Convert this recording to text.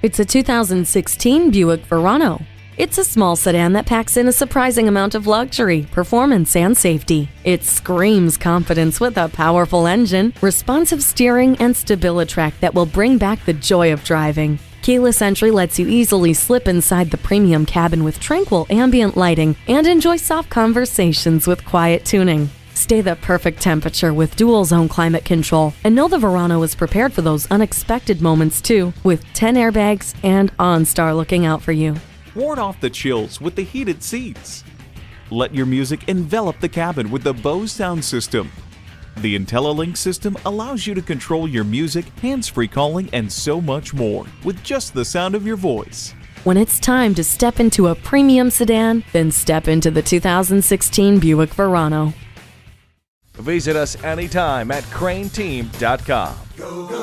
It's a 2016 Buick Verano. It's a small sedan that packs in a surprising amount of luxury, performance, and safety. It screams confidence with a powerful engine, responsive steering, and StabiliTrak that will bring back the joy of driving. Keyless entry lets you easily slip inside the premium cabin with tranquil ambient lighting and enjoy soft conversations with quiet tuning. Stay the perfect temperature with dual-zone climate control, and know the Verano is prepared for those unexpected moments too, with 10 airbags and OnStar looking out for you. Ward off the chills with the heated seats. Let your music envelop the cabin with the Bose sound system. The IntelliLink system allows you to control your music, hands-free calling, and so much more with just the sound of your voice. When it's time to step into a premium sedan, then step into the 2016 Buick Verano. Visit us anytime at craneteam.com. Go, go.